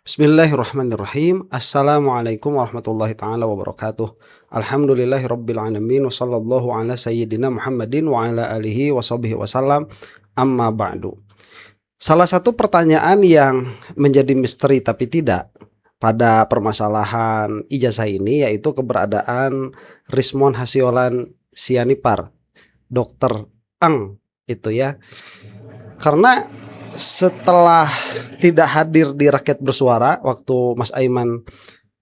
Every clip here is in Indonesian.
Bismillahirrahmanirrahim. Assalamualaikum warahmatullahi ta'ala wabarakatuh. Alhamdulillahi rabbil alamin. Wa sallallahu ala sayyidina Muhammadin wa ala alihi wa sahbihi wasallam. Amma ba'du. Salah satu pertanyaan yang menjadi misteri tapi tidak pada permasalahan ijazah ini yaitu keberadaan Rismon Hasyolan Sianipar, Dokter Ang itu ya. Karena setelah tidak hadir di Rakyat Bersuara waktu Mas Aiman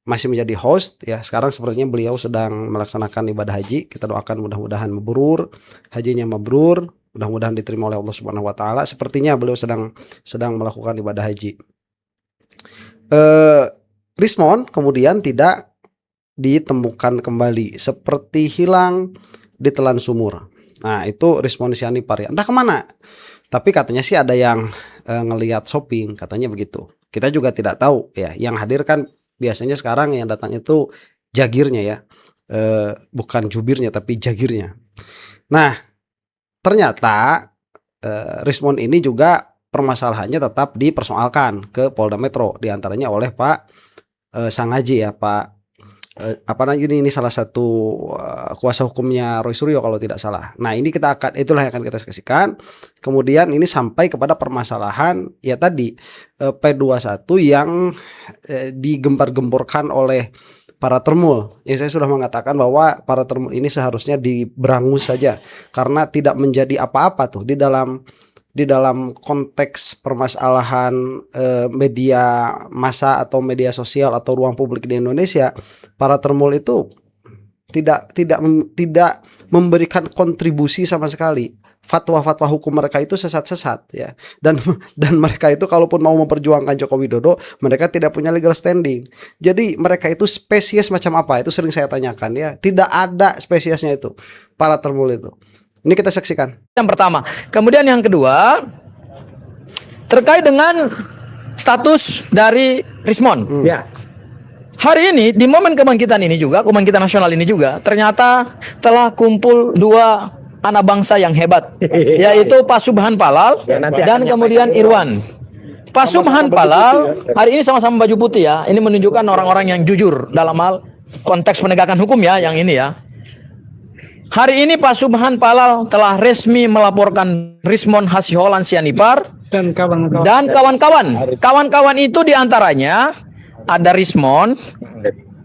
masih menjadi host ya, sekarang sepertinya beliau sedang melaksanakan ibadah haji. Kita doakan mudah-mudahan mabrur, hajinya mabrur, mudah-mudahan diterima oleh Allah Subhanahu wa taala. Sepertinya beliau sedang melakukan ibadah haji. Rismon kemudian tidak ditemukan kembali, seperti hilang ditelan sumur. Nah, itu Rismon Sianipar ya. Entah kemana. Tapi katanya sih ada yang ngelihat shopping, katanya begitu. Kita juga tidak tahu ya. Yang hadir kan biasanya sekarang yang datang itu jagirnya ya, bukan jubirnya tapi jagirnya. Nah, ternyata Rismon ini juga permasalahannya tetap dipersoalkan ke Polda Metro, diantaranya oleh Pak Sangaji ya, Pak ini salah satu kuasa hukumnya Roy Suryo kalau tidak salah. Nah, ini itulah yang akan kita saksikan. Kemudian ini sampai kepada permasalahan ya tadi P21 yang digembar-gemborkan oleh para termul. Saya sudah mengatakan bahwa para termul ini seharusnya diberangus saja karena tidak menjadi apa-apa tuh di dalam konteks permasalahan media massa atau media sosial atau ruang publik di Indonesia. Para termul itu tidak memberikan kontribusi sama sekali. Fatwa-fatwa hukum mereka itu sesat-sesat ya. Dan mereka itu kalaupun mau memperjuangkan Joko Widodo, mereka tidak punya legal standing. Jadi mereka itu spesies macam apa? Itu sering saya tanyakan ya. Tidak ada spesiesnya itu, para termul itu. Ini kita saksikan. Yang pertama. Kemudian yang kedua, terkait dengan status dari Rismon. Ya. Hari ini di momen kebangkitan nasional ini juga ternyata telah kumpul dua anak bangsa yang hebat, yaitu Pak Subhan Palal dan kemudian Irwan. Pak Subhan Palal hari ini sama-sama baju putih ya. Ini menunjukkan orang-orang yang jujur dalam hal konteks penegakan hukum ya, yang ini ya. Hari ini Pak Subhan Palal telah resmi melaporkan Rismon Hasyolan Sianipar dan kawan-kawan. Kawan-kawan itu diantaranya ada Rismon,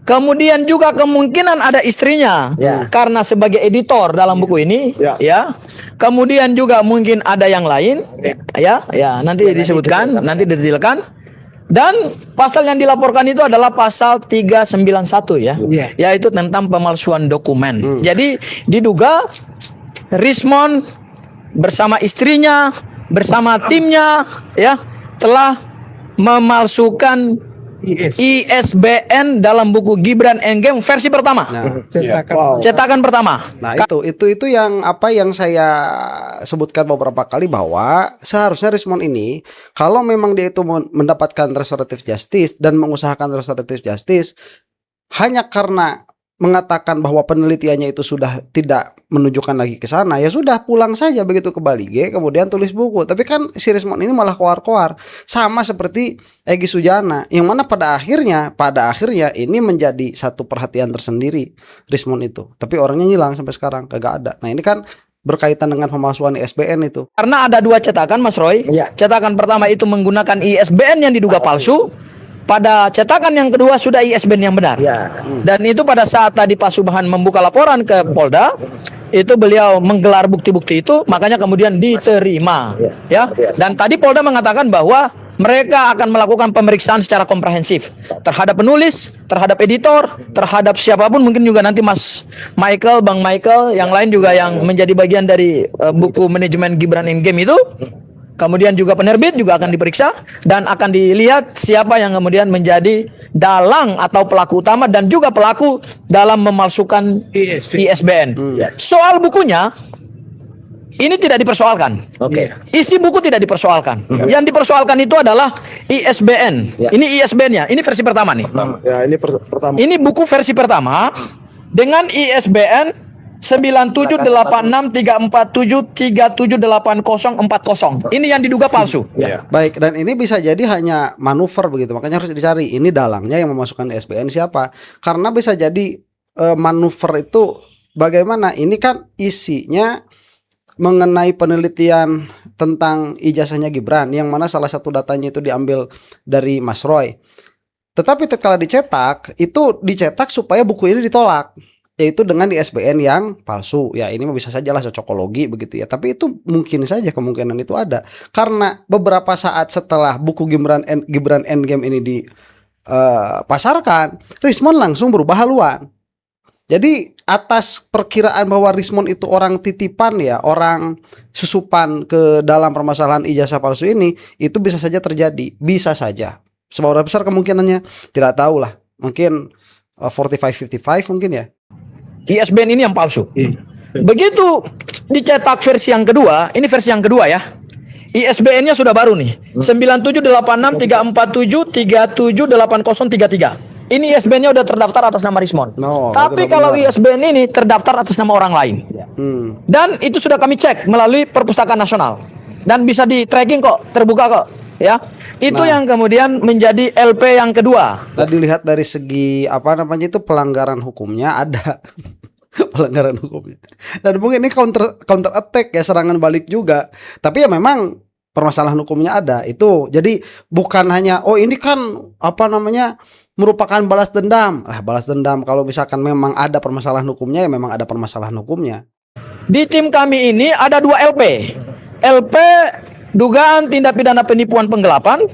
kemudian juga kemungkinan ada istrinya karena sebagai editor dalam buku ini ya. Kemudian juga mungkin ada yang lain nanti disebutkan, nanti didetailkan. Dan pasal yang dilaporkan itu adalah pasal 391 ya, yaitu tentang pemalsuan dokumen. Jadi diduga Rismon bersama istrinya, bersama timnya ya telah memalsukan ISBN dalam buku Gibran Endgame versi pertama. Cetakan pertama. Nah, itu yang saya sebutkan beberapa kali bahwa seharusnya Rismon ini kalau memang dia itu mendapatkan restoratif justice dan mengusahakan restoratif justice hanya karena mengatakan bahwa penelitiannya itu sudah tidak menunjukkan lagi ke sana, ya sudah pulang saja begitu ke Bali kemudian tulis buku. Tapi kan si Rismon ini malah koar-koar, sama seperti Egy Sujana, yang mana pada akhirnya ini menjadi satu perhatian tersendiri Rismon itu. Tapi orangnya hilang sampai sekarang, kagak ada. Nah, ini kan berkaitan dengan pemalsuan ISBN itu. Karena ada dua cetakan Mas Roy. Cetakan pertama itu menggunakan ISBN yang diduga palsu. Pada cetakan yang kedua sudah ISBN yang benar. Dan itu pada saat tadi Pak Subhan membuka laporan ke Polda, itu beliau menggelar bukti-bukti itu, makanya kemudian diterima. Dan tadi Polda mengatakan bahwa mereka akan melakukan pemeriksaan secara komprehensif terhadap penulis, terhadap editor, terhadap siapapun, mungkin juga nanti Mas Michael, Bang Michael, yang lain juga yang menjadi bagian dari buku manajemen Gibran Endgame itu. Kemudian juga penerbit juga akan diperiksa dan akan dilihat siapa yang kemudian menjadi dalang atau pelaku utama dan juga pelaku dalam memalsukan ISBN. Soal bukunya ini tidak dipersoalkan. Isi buku tidak dipersoalkan. Yang dipersoalkan itu adalah ISBN. Ini ISBN-nya. Ini versi pertama nih. Ini pertama. Ini buku versi pertama dengan ISBN 97863473478040. Ini yang diduga palsu. Baik, dan ini bisa jadi hanya manuver begitu. Makanya harus dicari ini dalangnya yang memasukkan ISBN siapa. Karena bisa jadi manuver itu bagaimana? Ini kan isinya mengenai penelitian tentang ijazahnya Gibran, yang mana salah satu datanya itu diambil dari Mas Roy. Tetapi ketika dicetak, itu dicetak supaya buku ini ditolak, yaitu dengan ISBN yang palsu. Ya ini bisa saja lah cocokologi begitu ya. Tapi itu mungkin saja kemungkinan itu ada. Karena beberapa saat setelah buku Gibran Endgame ini dipasarkan, Rismond langsung berubah haluan. Jadi atas perkiraan bahwa Rismond itu orang titipan ya, orang susupan ke dalam permasalahan ijazah palsu ini, itu bisa saja terjadi, bisa saja. Seberapa besar kemungkinannya tidak tahu lah. Mungkin 45-55 mungkin ya. ISBN ini yang palsu. Begitu dicetak versi yang kedua, ini versi yang kedua ya. ISBN-nya sudah baru nih. 9786347378033. Ini ISBN-nya udah terdaftar atas nama Rismond. Tapi kalau ISBN ini terdaftar atas nama orang lain. Dan itu sudah kami cek melalui Perpustakaan Nasional. Dan bisa di tracking kok, terbuka kok. Ya, itu yang kemudian menjadi LP yang kedua. Nah, dilihat dari segi apa namanya itu pelanggaran hukumnya ada. Pelanggaran hukumnya. Dan mungkin ini counter attack ya, serangan balik juga. Tapi ya memang permasalahan hukumnya ada. Itu jadi bukan hanya ini kan apa namanya merupakan balas dendam. Balas dendam kalau misalkan memang ada permasalahan hukumnya ya memang ada permasalahan hukumnya. Di tim kami ini ada 2 LP. LP dugaan tindak pidana penipuan penggelapan.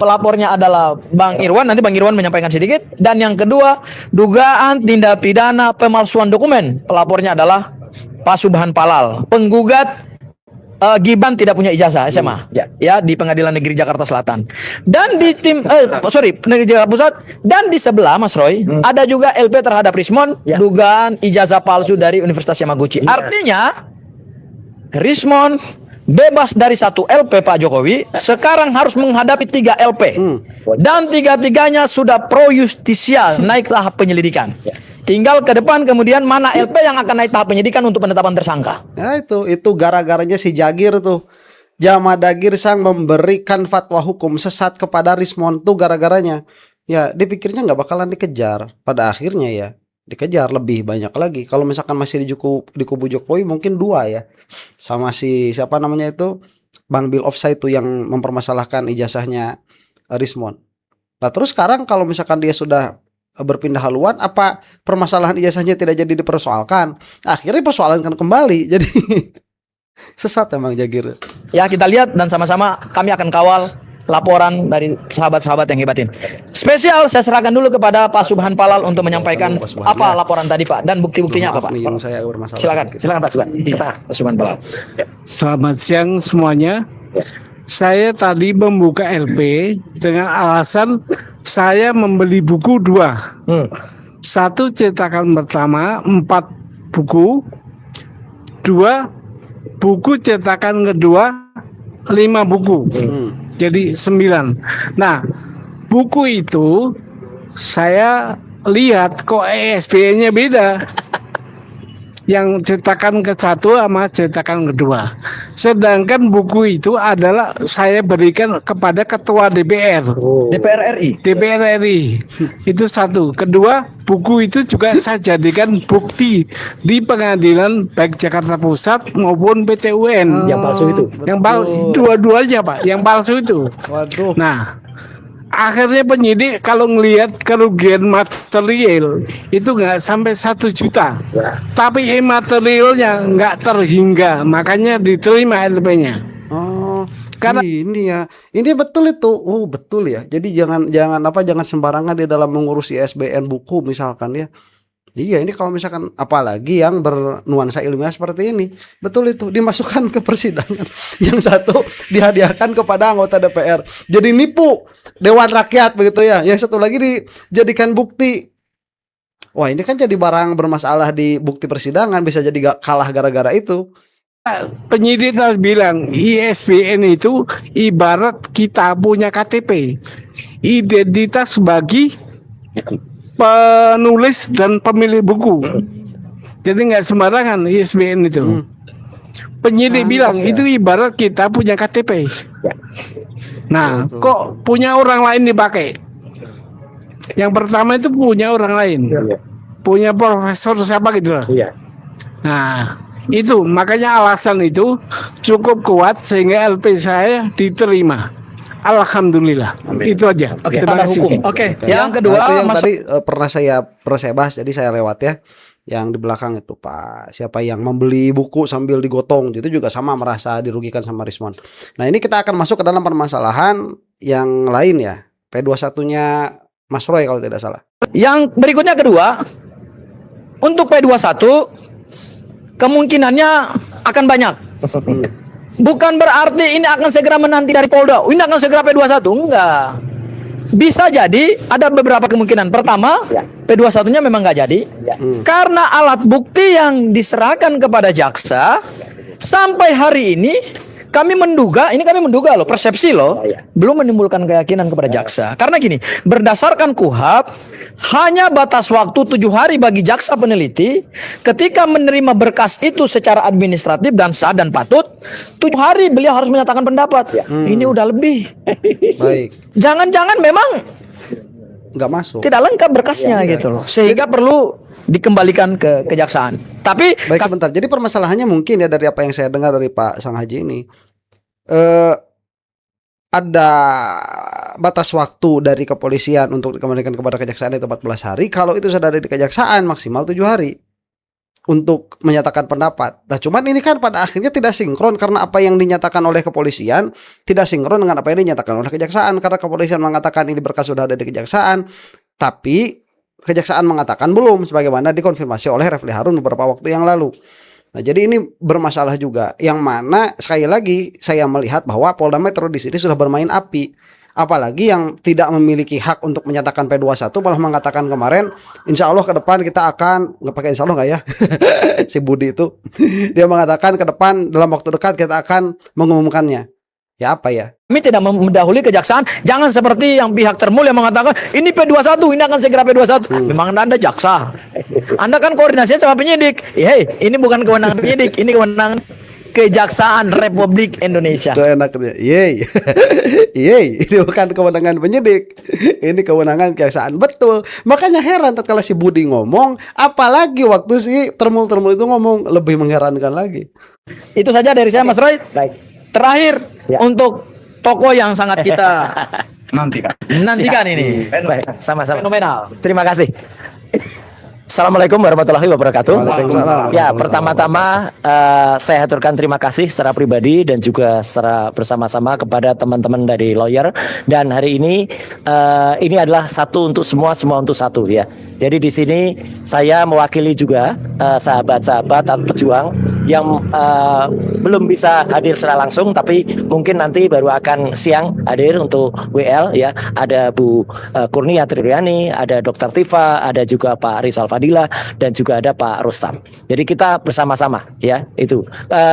Pelapornya adalah Bang Irwan, nanti Bang Irwan menyampaikan sedikit. Dan yang kedua, dugaan tindak pidana pemalsuan dokumen. Pelapornya adalah Pak Subhan Palal. Penggugat Gibran tidak punya ijazah SMA ya di Pengadilan Negeri Jakarta Selatan. Dan di tim Negeri Jakarta Pusat, dan di sebelah Mas Roy ada juga LP terhadap Rismond dugaan ijazah palsu dari Universitas Yamaguchi. Artinya Rismond bebas dari 1 LP Pak Jokowi, sekarang harus menghadapi 3 LP. Dan 3-tiganya sudah pro justisia, naik tahap penyelidikan. Tinggal ke depan kemudian mana LP yang akan naik tahap penyidikan untuk penetapan tersangka. Ya itu gara-garanya si Jagir tuh. Jamadagir sang memberikan fatwa hukum sesat kepada Rismond tuh gara-garanya. Ya dipikirnya nggak bakalan dikejar. Pada akhirnya ya dikejar lebih banyak lagi. Kalau misalkan masih di kubu Jokowi mungkin 2 ya. Sama si siapa namanya itu Bang Bill Offside tuh yang mempermasalahkan ijazahnya Rismond. Nah terus sekarang kalau misalkan dia sudah berpindah haluan, apa permasalahan ijazahnya tidak jadi dipersoalkan? Akhirnya persoalankan kembali. Jadi sesat emang Jagir. Ya kita lihat dan sama-sama kami akan kawal laporan dari sahabat-sahabat yang hebatin. Spesial saya serahkan dulu kepada Pak Subhan Palal untuk menyampaikan apa laporan tadi Pak dan bukti-buktinya apa Pak. Saya bermasalah. Silakan Pak Subhan. Pak Subhan Palal. Selamat siang semuanya. Saya tadi membuka LP dengan alasan saya membeli buku 2. 1 cetakan pertama 4 buku, 2 buku cetakan kedua 5 buku. Jadi 9. Nah, buku itu saya lihat kok ISBN-nya beda. Yang cetakan ke-1 sama cetakan kedua. Sedangkan buku itu adalah saya berikan kepada ketua DPR. DPR RI. DPR RI. Itu 1. Kedua, buku itu juga saya jadikan bukti di pengadilan baik Jakarta Pusat maupun PT UN. Yang palsu itu. Yang palsu dua-duanya Pak, yang palsu itu. Waduh. Nah, akhirnya penyidik kalau ngelihat kerugian material itu nggak sampai 1 juta, tapi materialnya nggak terhingga, makanya diterima LP-nya. Karena ini ya, ini betul itu. Betul ya. Jadi jangan sembarangan di dalam mengurus ISBN buku misalkan ya. Iya, ini kalau misalkan apalagi yang bernuansa ilmiah seperti ini, betul itu dimasukkan ke persidangan. Yang satu dihadiahkan kepada anggota DPR. Jadi nipu Dewan Rakyat begitu ya. Yang satu lagi dijadikan bukti. Wah, ini kan jadi barang bermasalah di bukti persidangan, bisa jadi kalah gara-gara itu. Penyidik harus bilang ISBN itu ibarat kita punya KTP, identitas bagi penulis dan pemilik buku. Jadi nggak sembarangan ISBN itu. Penyidik Pantes bilang ya. itu ibarat kita punya KTP. Nah, Betul. kok punya orang lain dipakai? Yang pertama itu punya orang lain, punya profesor siapa gitu lah. Iya. Nah, itu makanya alasan itu cukup kuat sehingga LP saya diterima. Alhamdulillah. Itu aja. Oke, Terima standar kasih. hukum. Oke, yang Nah, kedua itu yang masuk tadi pernah saya bahas, jadi saya lewat ya. Yang di belakang itu Pak, siapa yang membeli buku sambil digotong, itu juga sama merasa dirugikan sama Rismon. Nah ini kita akan masuk ke dalam permasalahan yang lain ya, P21-nya Mas Roy kalau tidak salah. Yang berikutnya kedua, untuk P21 kemungkinannya akan banyak. Bukan berarti ini akan segera menanti dari Polda. Ini akan segera P21, enggak. Bisa jadi ada beberapa kemungkinan. Pertama, P21-nya memang nggak jadi. Karena alat bukti yang diserahkan kepada jaksa sampai hari ini kami menduga loh, persepsi loh, belum menimbulkan keyakinan kepada jaksa. Karena gini, berdasarkan KUHP, hanya batas waktu 7 hari bagi jaksa peneliti ketika menerima berkas itu secara administratif dan sah dan patut, 7 hari beliau harus menyatakan pendapat. Ini udah lebih. Baik, Jangan-jangan memang nggak masuk. tidak lengkap berkasnya gitu loh, sehingga perlu dikembalikan ke kejaksaan. Tapi Baik sebentar. Jadi permasalahannya mungkin ya dari apa yang saya dengar dari Pak Sang Haji ini, ada batas waktu dari kepolisian untuk dikembalikan kepada kejaksaan itu 14 hari. Kalau itu sudah ada di kejaksaan maksimal 7 hari untuk menyatakan pendapat. Nah cuman ini kan pada akhirnya tidak sinkron karena apa yang dinyatakan oleh kepolisian tidak sinkron dengan apa yang dinyatakan oleh kejaksaan. Karena kepolisian mengatakan ini berkas sudah ada di kejaksaan, tapi kejaksaan mengatakan belum, sebagaimana dikonfirmasi oleh Refli Harun beberapa waktu yang lalu. Nah, jadi ini bermasalah juga. Yang mana sekali lagi saya melihat bahwa Polda Metro di sini sudah bermain api. Apalagi yang tidak memiliki hak untuk menyatakan P21 malah mengatakan kemarin, insya Allah ke depan kita akan, nggak pakai insya Allah nggak ya, si Budi itu, dia mengatakan ke depan dalam waktu dekat kita akan mengumumkannya. Ya apa ya? kami tidak mendahului kejaksaan. Jangan seperti yang pihak termul yang mengatakan ini P21, ini akan segera P21. Memang Anda jaksa. Anda kan koordinasinya sama penyidik. Hei, ini bukan kewenangan penyidik, ini kewenangan Kejaksaan Republik Indonesia. Itu enaknya. Yeay. Yeay, ini bukan kewenangan penyidik. Ini kewenangan kejaksaan. Betul. Makanya heran tatkala si Budi ngomong, apalagi waktu si termul-termul itu ngomong, lebih mengherankan lagi. Itu saja dari saya, Mas Roy. Terakhir untuk toko yang sangat kita nantikan ini. Baik, sama-sama. Fenomenal. Terima kasih. Assalamualaikum warahmatullahi wabarakatuh. Waalaikumsalam. Ya, pertama-tama saya haturkan terima kasih secara pribadi dan juga secara bersama-sama kepada teman-teman dari lawyer. Dan hari ini adalah satu untuk semua, semua untuk satu ya. Jadi di sini saya mewakili juga sahabat-sahabat atau pejuang yang belum bisa hadir secara langsung, tapi mungkin nanti baru akan siang hadir untuk WL ya. Ada Bu Kurnia Triryani, ada Dr. Tifa, ada juga Pak Rizal Fadila, dan juga ada Pak Rustam. Jadi kita bersama-sama ya itu.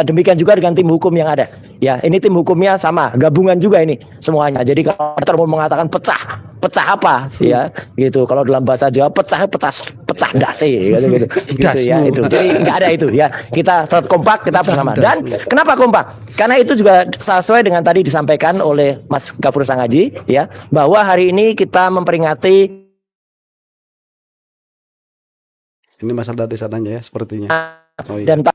Demikian juga dengan tim hukum yang ada. Ya, ini tim hukumnya sama, gabungan juga ini semuanya. Jadi kalau mau mengatakan pecah apa ya gitu. Kalau dalam bahasa Jawa pecah dasi gitu ya itu. Jadi nggak ada itu ya. Kita tetap kompak, kita bersama. Dan kenapa kompak? Karena itu juga sesuai dengan tadi disampaikan oleh Mas Gafur Sangaji ya, bahwa hari ini kita memperingati Ini masalah dari sananya ya sepertinya. Oh, iya. dan Pak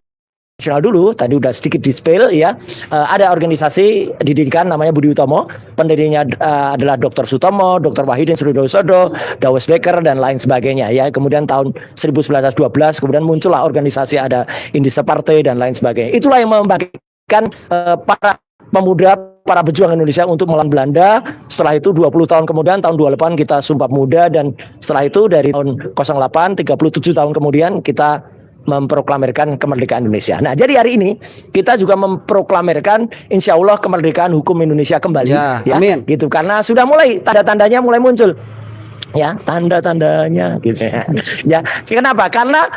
nasional dulu tadi udah sedikit dispel ya. Ada organisasi didikan namanya Budi Utomo, pendirinya adalah Dr. Sutomo, Dr. Wahidin Sridosodo, Dawes Becker dan lain sebagainya ya. Kemudian tahun 1912 kemudian muncullah organisasi, ada Indisa Partai dan lain sebagainya. Itulah yang membagikan para pemuda, para pejuang Indonesia untuk melawan Belanda. Setelah itu 20 tahun kemudian tahun 28 kita Sumpah Pemuda, dan setelah itu dari tahun 08 37 tahun kemudian kita memproklamirkan kemerdekaan Indonesia. Nah, jadi hari ini kita juga memproklamirkan insya Allah kemerdekaan hukum Indonesia kembali. Ya, amin. Gitu, karena sudah mulai tanda-tandanya mulai muncul. Ya, tanda-tandanya gitu ya. Ya, kenapa? Karena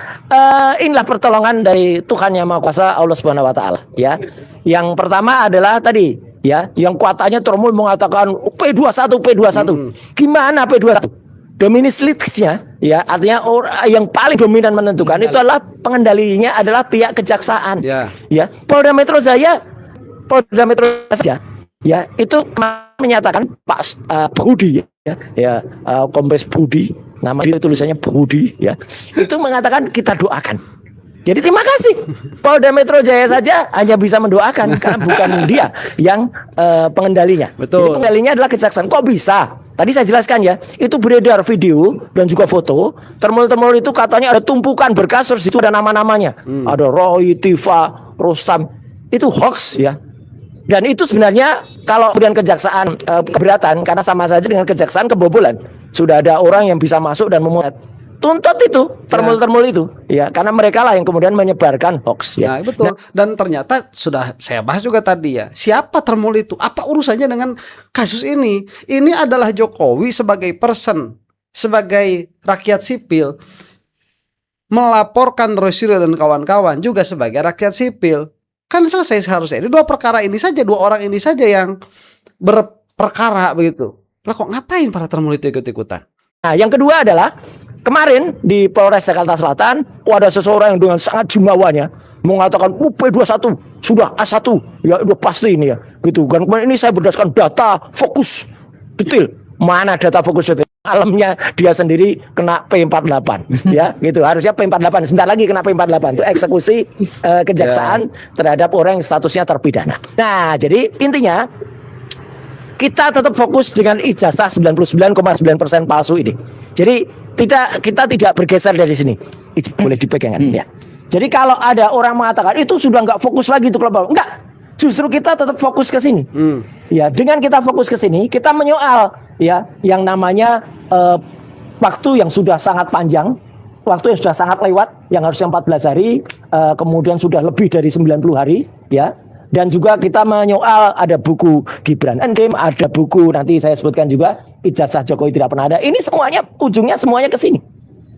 inilah pertolongan dari Tuhan Yang Maha Kuasa, Allah Subhanahu wa taala, ya. Yang pertama adalah tadi, ya, yang kuatannya termul mengatakan P21. Gimana P21? Dominis litisnya ya artinya yang paling dominan menentukan itu adalah pengendalinya adalah pihak kejaksaan. Ya, Polda Metro Jaya saja ya itu menyatakan Pak Budi Kombes Budi, nama dia tulisannya Budi ya, itu mengatakan kita doakan. Jadi terima kasih, Polda Metro Jaya saja hanya bisa mendoakan karena bukan dia yang pengendalinya. Betul. Jadi pengendalinya adalah kejaksaan. Kok bisa? Tadi saya jelaskan ya, itu beredar video dan juga foto. Termul-termul itu katanya ada tumpukan berkas, terus itu ada nama-namanya. Ada Roy, Tifa, Rustam. Itu hoax ya. Dan itu sebenarnya kalau kemudian kejaksaan keberatan karena sama saja dengan kejaksaan kebobolan. Sudah ada orang yang bisa masuk dan memuat. Tuntut itu, termul-termul itu, ya, karena mereka lah yang kemudian menyebarkan hoax. Ya. Nah, betul. Dan ternyata sudah saya bahas juga tadi ya, siapa termul itu? Apa urusannya dengan kasus ini? Ini adalah Jokowi sebagai person, sebagai rakyat sipil, melaporkan Roy Suryo dan kawan-kawan juga sebagai rakyat sipil. Kan selesai seharusnya. Ini dua perkara ini saja, dua orang ini saja yang berperkara begitu. Lah kok ngapain para termul itu ikut-ikutan? Nah, yang kedua adalah kemarin di Polres Jakarta Selatan ada seseorang yang dengan sangat jumawanya mengatakan P21 sudah A1 ya udah pasti ini ya gitu kan. Kemudian ini saya berdasarkan data fokus detail. Mana data fokus detail? Malamnya dia sendiri kena P48 ya gitu. Harusnya P48, sebentar lagi kena P48 itu eksekusi kejaksaan terhadap orang yang statusnya terpidana. Nah, jadi intinya kita tetap fokus dengan ijazah 99,9% palsu ini. Jadi kita tidak bergeser dari sini. Boleh dipegang ya. Jadi kalau ada orang mengatakan itu sudah nggak fokus lagi untuk kelompok, enggak. Justru kita tetap fokus ke sini. Ya, dengan kita fokus ke sini, kita menyoal ya yang namanya waktu yang sudah sangat panjang, waktu yang sudah sangat lewat, yang harusnya 14 hari, kemudian sudah lebih dari 90 hari, ya. Dan juga kita menyoal ada buku Gibran Endgame, ada buku nanti saya sebutkan juga ijazah Jokowi tidak pernah ada. Ini semuanya ujungnya semuanya ke sini.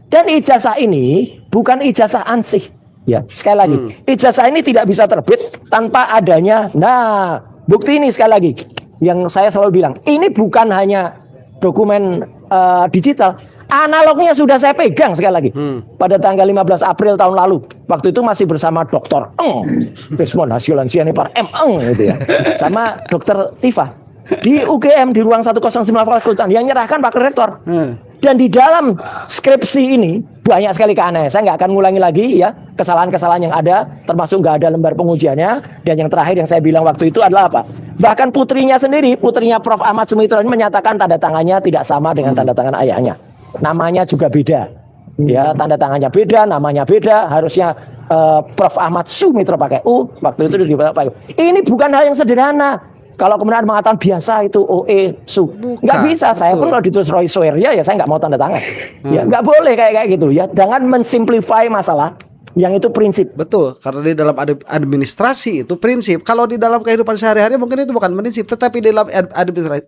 Dan ijazah ini bukan ijazah ansih. Ya, sekali lagi, ijazah ini tidak bisa terbit tanpa adanya. Nah, bukti ini sekali lagi yang saya selalu bilang, ini bukan hanya dokumen digital. Analognya sudah saya pegang sekali lagi pada tanggal 15 April tahun lalu. Waktu itu masih bersama Dr. Desmond Hasilansiani Par gitu ya. Sama Dr. Tifa di UGM di ruang 109 Fakultas yang nyerahkan Pak Rektor. Dan di dalam skripsi ini banyak sekali keanehan. Saya nggak akan ngulangi lagi ya kesalahan-kesalahan yang ada, termasuk nggak ada lembar pengujiannya. Dan yang terakhir yang saya bilang waktu itu adalah apa? Bahkan putrinya sendiri, putrinya Prof. Ahmad Sumitro ini menyatakan tanda tangannya tidak sama dengan tanda tangan ayahnya. Namanya juga beda, ya tanda tangannya beda, namanya beda. Harusnya Prof. Ahmad Sumitro pakai U, waktu itu dipakai. Ini bukan hal yang sederhana. Kalau kemudian mengatakan biasa itu OE Su, nggak bisa. Saya pun kalau ditulis Roy Suryo ya saya nggak mau tanda tangan. Ya nggak boleh kayak gitu ya. Jangan mensimplify masalah. Yang itu prinsip. Betul, karena di dalam administrasi itu prinsip. Kalau di dalam kehidupan sehari-hari mungkin itu bukan prinsip, tetapi di dalam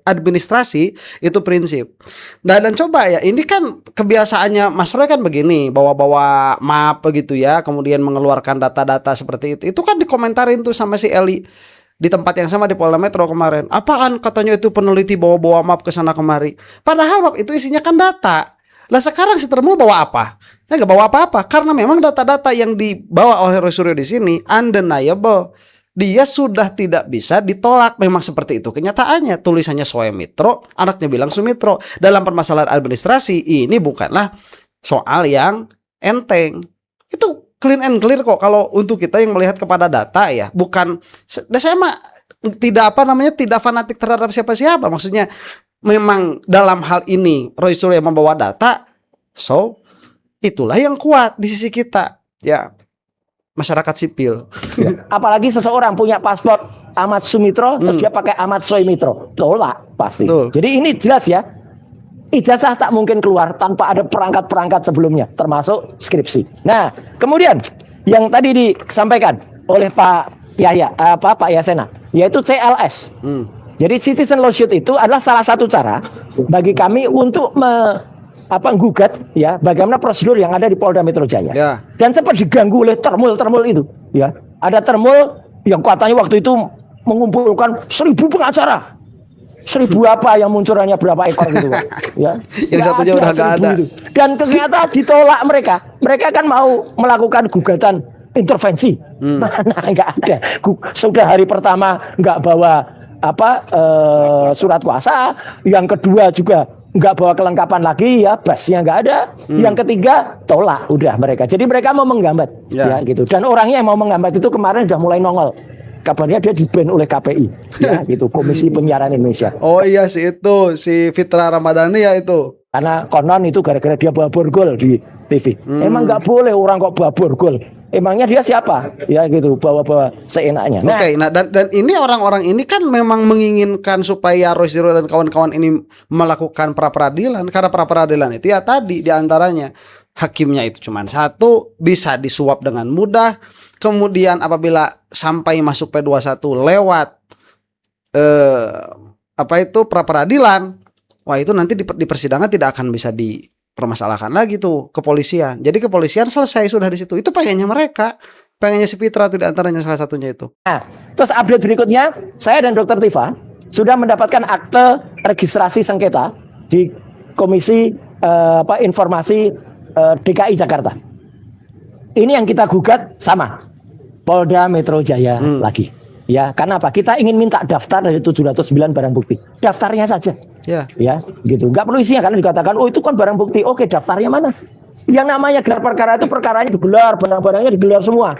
administrasi itu prinsip. Dan coba ya, ini kan kebiasaannya Mas Roy kan begini, bawa-bawa map begitu ya, kemudian mengeluarkan data-data seperti itu. Itu kan dikomentarin tuh sama si Eli di tempat yang sama di Polda Metro kemarin. Apaan katanya itu peneliti bawa-bawa map ke sana kemari. Padahal map itu isinya kan data. Lah sekarang si Termul bawa apa? Nah, nggak bawa apa-apa karena memang data-data yang dibawa oleh Roy Suryo di sini undeniable. Dia sudah tidak bisa ditolak. Memang seperti itu kenyataannya. Tulisannya Soemitro, anaknya bilang Sumitro. Dalam permasalahan administrasi ini bukanlah soal yang enteng. Itu clean and clear kok kalau untuk kita yang melihat kepada data ya. Bukan, saya mah tidak tidak fanatik terhadap siapa-siapa. Maksudnya memang dalam hal ini Roy Suryo yang membawa data, so itulah yang kuat di sisi kita ya, masyarakat sipil. Apalagi seseorang punya paspor Ahmad Sumitro terus dia pakai Ahmad Soemitro, tolak pasti. Jadi ini jelas ya, ijazah tak mungkin keluar tanpa ada perangkat-perangkat sebelumnya, termasuk skripsi. Nah, kemudian yang tadi disampaikan oleh Pak Yahya, Pak Yasena, yaitu CLS. Jadi citizen lawsuit itu adalah salah satu cara bagi kami untuk gugat ya bagaimana prosedur yang ada di Polda Metro Jaya. Dan sempat diganggu oleh termul itu ya. Ada termul yang katanya waktu itu mengumpulkan 1.000 pengacara. 1.000 apa yang munculannya berapa ekor gitu ya. Yang satunya udah nggak ada. Dan ternyata ditolak mereka. Mereka kan mau melakukan gugatan intervensi. Mana nggak ada. Sudah hari pertama nggak bawa surat kuasa, yang kedua juga nggak bawa kelengkapan lagi ya, basnya nggak ada. Yang ketiga tolak udah mereka. Jadi mereka mau menggambat ya gitu. Dan orangnya yang mau menggambat itu kemarin udah mulai nongol. Kabarnya dia di-ban oleh KPI ya gitu, Komisi Penyiaran Indonesia. Oh iya sih itu si Fitra Ramadhani ya itu. Karena konon itu gara-gara dia bawa borgol di TV. Emang nggak boleh orang kok bawa borgol. Emangnya dia siapa? Ya gitu, bawa-bawa seenaknya. Nah, Oke, nah dan ini orang-orang ini kan memang menginginkan supaya Roy Suryo dan kawan-kawan ini melakukan pra peradilan, karena pra peradilan itu ya tadi diantaranya hakimnya itu cuma satu, bisa disuap dengan mudah. Kemudian apabila sampai masuk P21 lewat pra peradilan, wah itu nanti di persidangan tidak akan bisa dipermasalahkan lagi tuh kepolisian. Jadi kepolisian selesai sudah di situ. Itu pengennya mereka, pengennya si Fitra itu diantaranya salah satunya itu. Nah, terus update berikutnya, saya dan Dr. Tifa sudah mendapatkan akte registrasi sengketa di Komisi Informasi DKI Jakarta. Ini yang kita gugat sama Polda Metro Jaya lagi. Ya, karena apa? Kita ingin minta daftar dari 709 barang bukti. Daftarnya saja. Ya, gitu. Enggak perlu isinya karena dikatakan, "Oh, itu kan barang bukti." Oke, daftarnya mana? Yang namanya gelar perkara itu perkaranya digelar, barang-barangnya digelar semua.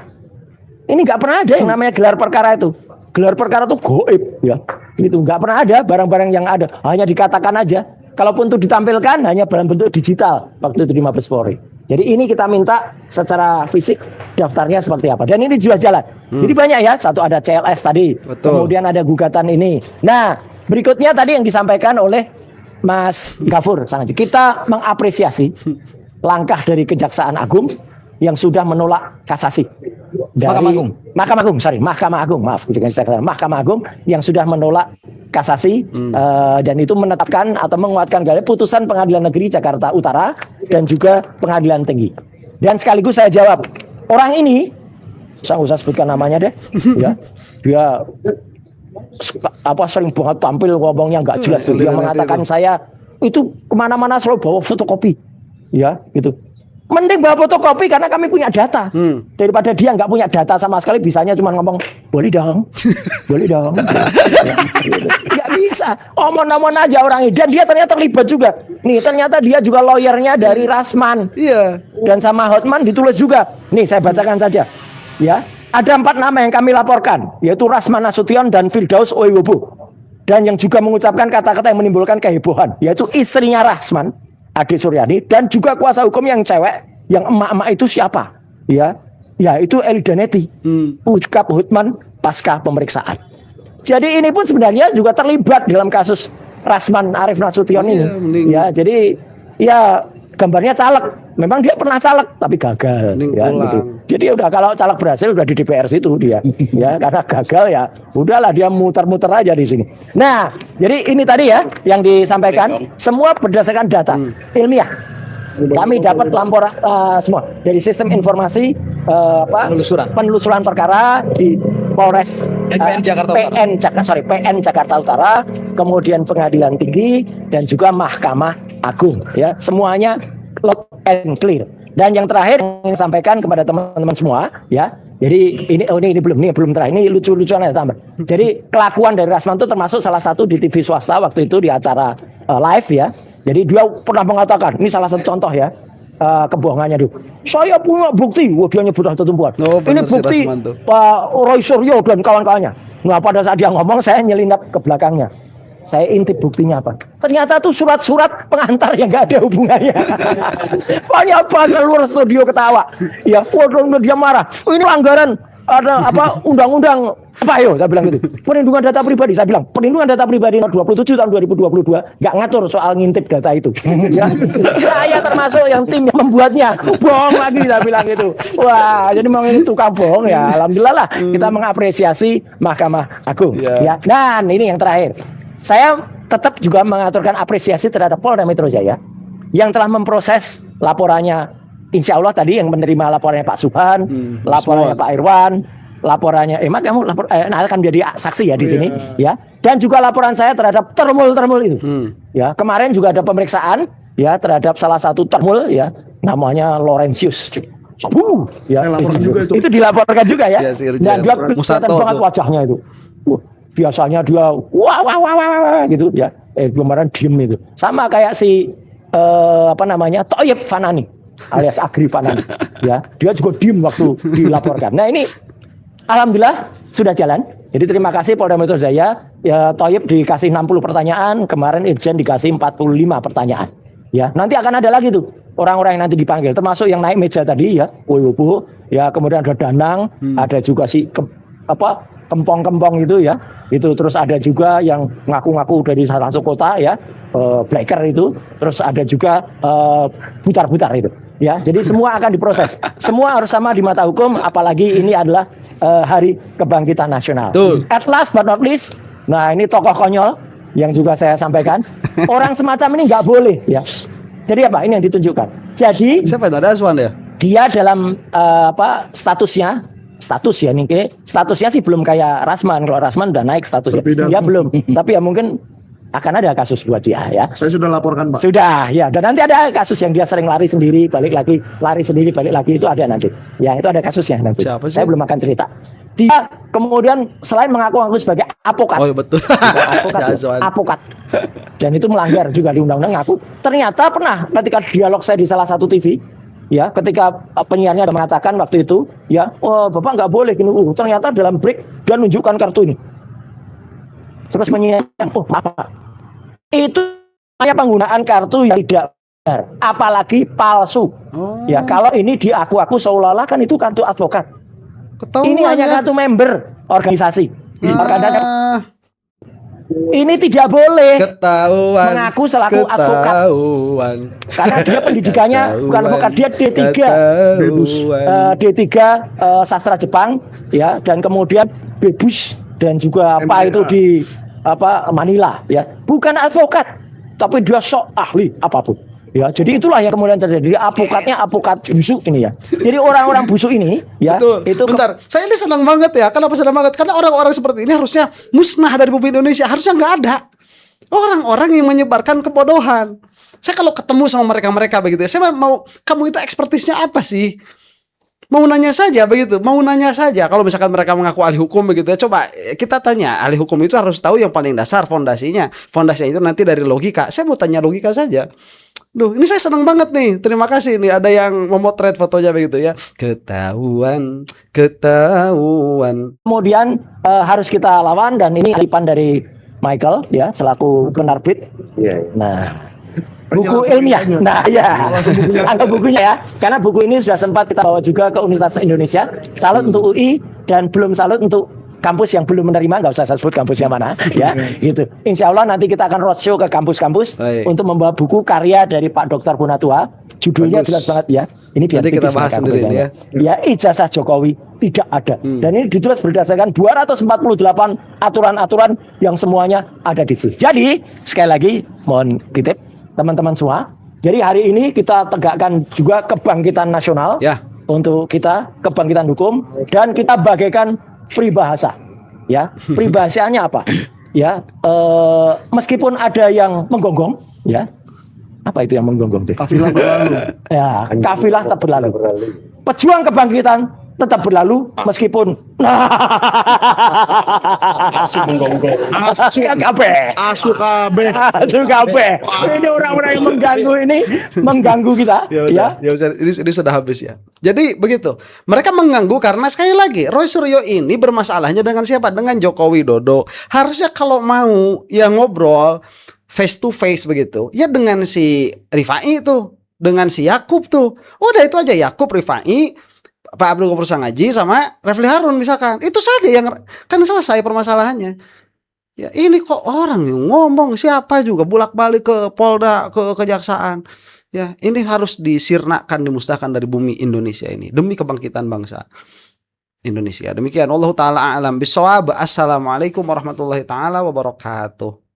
Ini enggak pernah ada yang namanya gelar perkara itu. Gelar perkara itu goib, ya. Gitu, enggak pernah ada barang-barang yang ada. Hanya dikatakan aja. Kalaupun itu ditampilkan hanya dalam bentuk digital waktu itu di Mabes Polri. Jadi ini kita minta secara fisik daftarnya seperti apa. Dan ini juga jalan. Jadi banyak ya. Satu ada CLS tadi. Betul. Kemudian ada gugatan ini. Nah, berikutnya tadi yang disampaikan oleh Mas Gafur. Kita mengapresiasi langkah dari Kejaksaan Agung yang sudah menolak kasasi. Dari Mahkamah Agung yang sudah menolak kasasi dan itu menetapkan atau menguatkan kembali putusan Pengadilan Negeri Jakarta Utara dan juga Pengadilan Tinggi. Dan sekaligus saya jawab, orang ini saya nggak usah sebutkan namanya deh, ya, dia sering banget tampil ngomongnya nggak jelas. Dia mengatakan saya itu kemana-mana selalu bawa fotokopi, ya gitu. Mending bawa fotokopi karena kami punya data daripada dia nggak punya data sama sekali, bisanya cuma ngomong boleh dong, boleh dong. Nggak bisa, omong-omong aja orang ini. Dan dia ternyata terlibat juga. Nih ternyata dia juga lawyernya dari Rasman. Iya. Dan sama Hotman ditulis juga. Nih saya bacakan saja. Ya, ada 4 nama yang kami laporkan, yaitu Rasman Nasution dan Firdaus Oewobo. Dan yang juga mengucapkan kata-kata yang menimbulkan kehebohan, yaitu istrinya Rasman, Ade Suryani, dan juga kuasa hukum yang cewek, yang emak-emak itu siapa? Ya, itu Elida Neti, ucap Hotman pasca pemeriksaan. Jadi ini pun sebenarnya juga terlibat dalam kasus Rasman Arif Nasution ini. Ya, jadi ya gambarnya caleg. Memang dia pernah caleg tapi gagal. Ya, gitu. Jadi udah kalau caleg berhasil udah di DPR situ dia. Ya, karena gagal ya udahlah dia muter-muter aja di sini. Nah, jadi ini tadi ya yang disampaikan semua berdasarkan data ilmiah. Kami dapat laporan semua dari sistem informasi penelusuran perkara di Polres PN Jakarta Utara, kemudian Pengadilan Tinggi dan juga Mahkamah Agung. Ya, semuanya lock and clear. Dan yang terakhir yang sampaikan kepada teman-teman semua, ya. Jadi ini belum terakhir. Ini lucu-lucuan aja tambah. Jadi kelakuan dari Rasman itu termasuk salah satu di TV swasta waktu itu di acara live ya. Jadi dia pernah mengatakan, ini salah satu contoh ya, kebohongannya dia. Saya punya bukti, dia nyebut satu tumbuhan. Ini bukti Pak Roy Suryo dan kawan-kawannya. Nah pada saat dia ngomong, saya nyelinap ke belakangnya. Saya intip buktinya apa? Ternyata itu surat-surat pengantar yang nggak ada hubungannya. Banyak banget luar studio ketawa. Ya, waduh dia marah. Oh, ini pelanggaran ada undang-undang apa yo? Saya bilang gitu. Perlindungan data pribadi. Saya bilang perlindungan data pribadi nomor 27 tahun 2022 nggak ngatur soal ngintip data itu. Ya. Saya termasuk yang tim yang membuatnya. Bohong lagi saya bilang gitu. Wah, jadi mau ini tukang bohong ya. Alhamdulillah lah kita mengapresiasi Mahkamah Agung. Ya. Dan ini yang terakhir. Saya tetap juga mengaturkan apresiasi terhadap Polda Metro Jaya yang telah memproses laporannya. Insya Allah tadi yang menerima laporannya Pak Subhan, laporannya Pak Irwan, laporannya kamu akan menjadi saksi ya di sini, ya. Dan juga laporan saya terhadap termul itu, ya. Kemarin juga ada pemeriksaan ya terhadap salah satu termul ya namanya Laurentius. Ya, laporkan juga itu. Itu dilaporkan juga ya. Ya, si Irjen. Dan dia kelihatan Musato banget tuh. wajahnya itu. Biasanya dia wah gitu ya. Kemarin diem itu. Sama kayak si apa namanya Thoyib Fanani alias Agri Fanani. Ya, dia juga diem waktu dilaporkan. Nah ini alhamdulillah sudah jalan. Jadi terima kasih Polda Metro Jaya. Ya, Thoyib dikasih 60 pertanyaan, kemarin Irjen dikasih 45 pertanyaan. Ya, nanti akan ada lagi tuh orang-orang yang nanti dipanggil, termasuk yang naik meja tadi ya, Woyobo, ya kemudian ada Danang, ada juga si kempong-kempong itu ya, itu terus ada juga yang ngaku-ngaku dari salah satu kota ya, Blacker itu, terus ada juga butar-butar itu. Ya, jadi semua akan diproses, semua harus sama di mata hukum, apalagi ini adalah Hari Kebangkitan Nasional. Betul. At last but not least, nah ini tokoh konyol yang juga saya sampaikan, orang semacam ini nggak boleh ya. Jadi apa? Ini yang ditunjukkan. Jadi Siapa itu? Ada Aswan ya? dia dalam status ya nih, statusnya sih belum kayak Rasman. Kalau Rasman udah naik statusnya, Berbeda. dia belum. Tapi ya mungkin akan ada kasus buat dia ya. Saya sudah laporkan, Pak. Sudah ya, dan nanti ada kasus yang dia sering lari sendiri, balik lagi, lari sendiri, balik lagi, itu ada nanti. Ya, itu ada kasusnya nanti. Siapa sih? Saya belum akan cerita. Dia kemudian selain mengaku-ngaku sebagai apokat, Oh iya, betul. apokat, Ya, Aswan. apokat, dan itu melanggar juga di undang-undang ngaku. Ternyata pernah ketika dialog saya di salah satu TV, ya, ketika penyiarnya ada mengatakan waktu itu, ya, oh bapak nggak boleh gini. Ternyata dalam break dia menunjukkan kartu ini. Terus penyiarnya, oh apa? Itu hanya penggunaan kartu yang tidak benar, apalagi palsu. Oh. Ya, kalau ini diaku-aku seolah-olah kan itu kartu advokat. Ketahuan Ini hanya ya. kartu member organisasi. Organisasi. Ah, Ini tidak boleh ketahuan. mengaku selaku advokat. Ketahuan. Karena dia pendidikannya bukan advokat, dia D3. Ketahuan. D3 sastra Jepang ya, dan kemudian Bebus dan juga apa itu di Manila ya. Bukan advokat, tapi dia sok ahli apapun. Ya, jadi itulah yang kemudian terjadi. Advokatnya apokat busuk ini ya. Jadi orang-orang busuk ini ya, Betul. itu Bentar, saya ini senang banget ya. Kenapa senang banget? Karena orang-orang seperti ini harusnya musnah dari bumi Indonesia. Harusnya nggak ada orang-orang yang menyebarkan kebodohan. Saya kalau ketemu sama mereka begitu ya, saya mau, kamu itu ekspertisnya apa sih? Mau nanya saja begitu, mau nanya saja. Kalau misalkan mereka mengaku ahli hukum begitu ya, coba kita tanya, ahli hukum itu harus tahu yang paling dasar, fondasinya. Fondasinya itu nanti dari logika. Saya mau tanya logika saja. Duh, ini saya senang banget nih. Terima kasih nih, ada yang memotret fotonya begitu ya. Ketahuan. kemudian harus kita lawan, dan ini kalipan dari Michael ya selaku penerbit. Nah, buku ilmiah. Nah, ya. Angkat bukunya ya. Karena buku ini sudah sempat kita bawa juga ke Universitas Indonesia. Salut untuk UI dan belum salut untuk kampus yang belum menerima, nggak usah saya sebut kampusnya mana ya, gitu. Insya Allah nanti kita akan roadshow ke kampus-kampus untuk membawa buku karya dari Pak Dr. Punatua. Judulnya Bagus. jelas banget ya. Ini biar Nanti kita tipis bahas mereka sendiri pembedanya. ya. Ya, ijazah Jokowi tidak ada. Dan ini ditulis berdasarkan 248 aturan-aturan yang semuanya ada di situ. Jadi, sekali lagi mohon titip teman-teman semua. Jadi hari ini kita tegakkan juga kebangkitan nasional Ya. untuk kita, kebangkitan hukum, dan kita bagaikan peribahasa. Ya, peribahasanya apa? Ya, meskipun ada yang menggonggong, ya. Apa itu yang menggonggong itu? Kafilah berlalu. Ya, kafilah tetap berlalu. Pejuang kebangkitan tetap berlalu meskipun asu kabeh. Asu kabeh. Asu kabeh. Ini orang-orang yang mengganggu kita Ya udah, ini sudah habis ya. Jadi begitu. Mereka mengganggu karena sekali lagi Roy Suryo ini bermasalahnya dengan siapa? Dengan Joko Widodo. Harusnya kalau mau ya ngobrol face to face begitu. Ya dengan si Rifai itu, dengan si Yakub tuh. Udah itu aja, Yakub, Rifai, Pak Abdul Ghafur Sangaji sama Refli Harun misalkan. Itu saja yang kan selesai permasalahannya. Ya ini kok orang yang ngomong siapa juga bolak-balik ke Polda, ke Kejaksaan. Ya, ini harus disirnakan, dimusnahkan dari bumi Indonesia ini demi kebangkitan bangsa Indonesia. Demikian, Allah taala a'lam bissawab. Assalamualaikum warahmatullahi taala wabarakatuh.